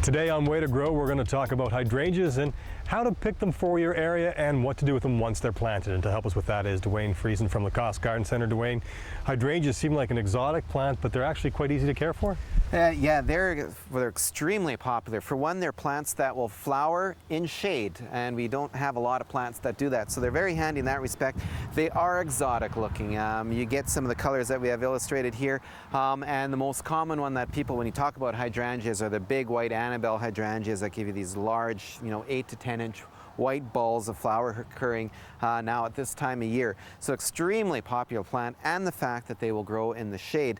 Today on Way to Grow, we're going to talk about hydrangeas and how to pick them for your area and what to do with them once they're planted. And to help us with that is Dwayne Friesen from the Cost Garden Center. Dwayne, hydrangeas seem like an exotic plant, but they're actually quite easy to care for. Yeah, they're extremely popular. For one, they're plants that will flower in shade, and we don't have a lot of plants that do that, so they're very handy in that respect. They are exotic looking. You get some of the colors that we have illustrated here, and the most common one that people, when you talk about hydrangeas, are the big white Annabelle hydrangeas that give you these large, 8 to 10 inch white balls of flower occurring now at this time of year. So extremely popular plant, and the fact that they will grow in the shade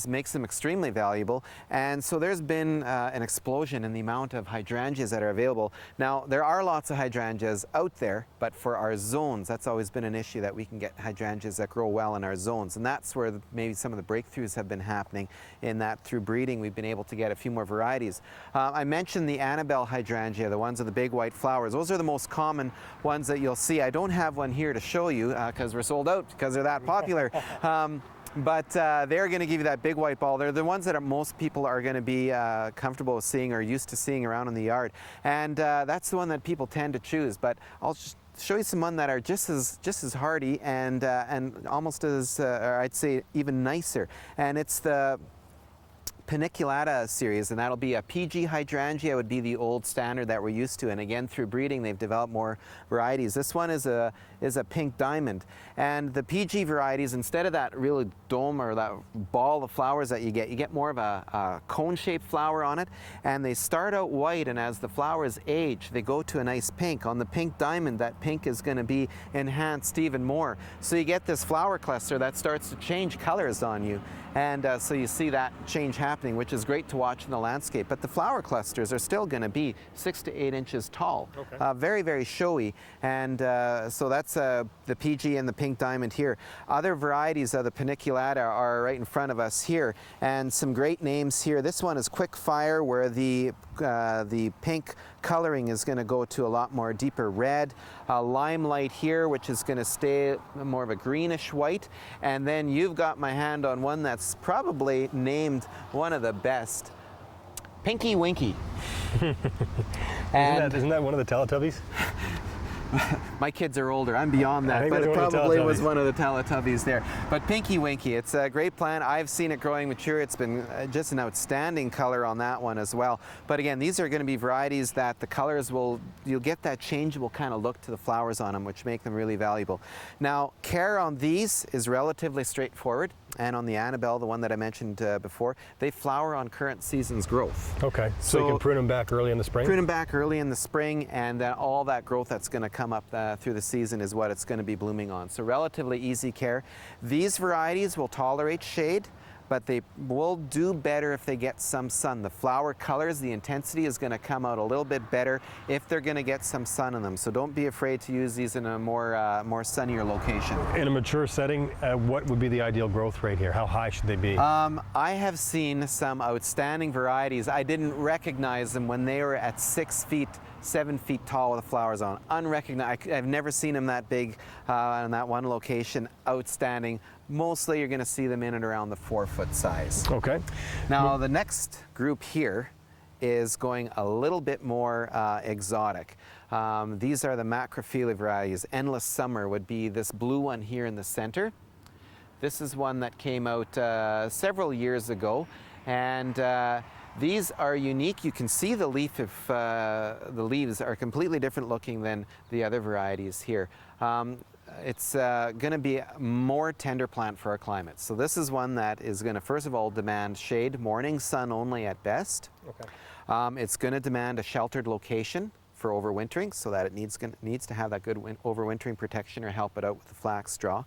makes them extremely valuable. And so there's been an explosion in the amount of hydrangeas that are available. Now there are lots of hydrangeas out there, but for our zones, that's always been an issue, that we can get hydrangeas that grow well in our zones, and that's where maybe some of the breakthroughs have been happening, in that through breeding we've been able to get a few more varieties. I mentioned the Annabelle hydrangea, the ones with the big white flowers. Those are the most common ones that you'll see. I don't have one here to show you because we're sold out because they're that popular. But they're going to give you that big white ball. They're the ones that most people are going to be comfortable with seeing or used to seeing around in the yard. And that's the one that people tend to choose. But I'll just show you some that are just as hardy and almost as, or I'd say even nicer. And it's the Paniculata series, and that'll be a PG hydrangea, would be the old standard that we're used to, and again through breeding they've developed more varieties. This one is a pink diamond, and the PG varieties, instead of that really dome or that ball of flowers that you get more of a cone-shaped flower on it, and they start out white, and as the flowers age they go to a nice pink. On the pink diamond, that pink is going to be enhanced even more, so you get this flower cluster that starts to change colors on you. And so you see that change happening, which is great to watch in the landscape. But the flower clusters are still going to be 6 to 8 inches tall. Okay. Very, very showy. And so that's the PG and the pink diamond here. Other varieties of the Paniculata are right in front of us here. And some great names here. This one is Quick Fire, where the pink coloring is going to go to a lot more deeper red. Limelight here, which is going to stay more of a greenish white. And then you've got my hand on one that's probably named one of the best, Pinky Winky. Isn't that one of the Teletubbies? My kids are older, I'm beyond that, but it probably was one of the Teletubbies there. But Pinky Winky, it's a great plant. I've seen it growing mature. It's been just an outstanding color on that one as well. But again, these are going to be varieties that the colors you'll get that changeable kind of look to the flowers on them, which make them really valuable. Now, care on these is relatively straightforward. And on the Annabelle, the one that I mentioned before, they flower on current season's growth. Okay, so you can prune them back early in the spring? Prune them back early in the spring, and then all that growth that's going to come up through the season is what it's going to be blooming on. So relatively easy care. These varieties will tolerate shade, but they will do better if they get some sun. The flower colors, the intensity is going to come out a little bit better if they're going to get some sun in them. So don't be afraid to use these in a more sunnier location. In a mature setting, what would be the ideal growth rate here? How high should they be? I have seen some outstanding varieties. I didn't recognize them when they were at 6 feet, 7 feet tall with the flowers on. Unrecognized. I've never seen them that big in that one location. Outstanding. Mostly you're going to see them in and around the 4-foot size. Okay. Now the next group here is going a little bit more exotic. These are the macrophylla varieties. Endless Summer would be this blue one here in the center. This is one that came out several years ago, and these are unique. You can see the leaf if the leaves are completely different looking than the other varieties here. It's going to be a more tender plant for our climate. So this is one that is going to, first of all, demand shade, morning sun only at best. Okay. It's going to demand a sheltered location for overwintering, so that it needs to have that good overwintering protection or help it out with the flax straw.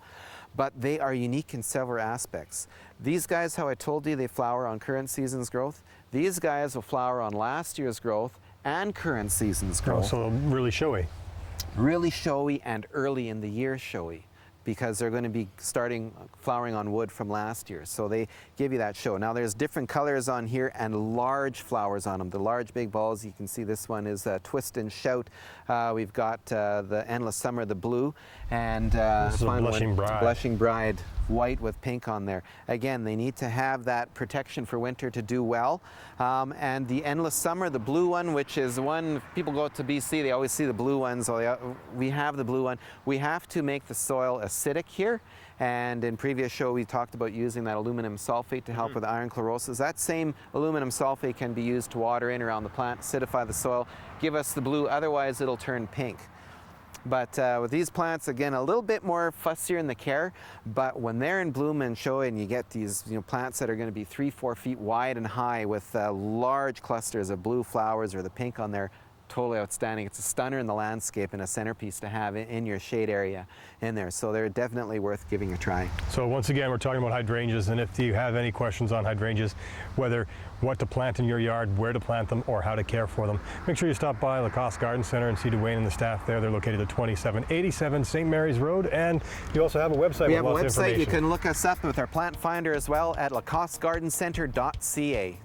But they are unique in several aspects. These guys, how I told you, they flower on current season's growth. These guys will flower on last year's growth and current season's growth. Oh, so really showy. Really showy and early in the year showy, because they're going to be flowering on wood from last year. So they give you that show. Now there's different colors on here and large flowers on them. The large big balls, you can see this one is Twist and Shout. We've got the Endless Summer, the blue, and this is Blushing Bride. Blushing Bride white with pink on there. Again, they need to have that protection for winter to do well. And the endless summer, the blue one, which is one, people go to BC, they always see the blue ones. We have the blue one. We have to make the soil acidic here. And in previous show, we talked about using that aluminum sulfate to help with iron chlorosis. That same aluminum sulfate can be used to water in around the plant, acidify the soil, give us the blue, otherwise it'll turn pink. But with these plants, again, a little bit more fussier in the care, but when they're in bloom and show and you get these plants that are going to be 3-4 feet wide and high with large clusters of blue flowers or the pink on there, totally outstanding. It's a stunner in the landscape and a centerpiece to have in your shade area in there. So they're definitely worth giving a try. So once again, we're talking about hydrangeas, and if you have any questions on hydrangeas, whether what to plant in your yard, where to plant them, or how to care for them, make sure you stop by Lacoste Garden Center and see Dwayne and the staff there. They're located at 2787 St. Mary's Road, and you also have a website with lots of information. You can look us up with our plant finder as well at lacostegardencenter.ca.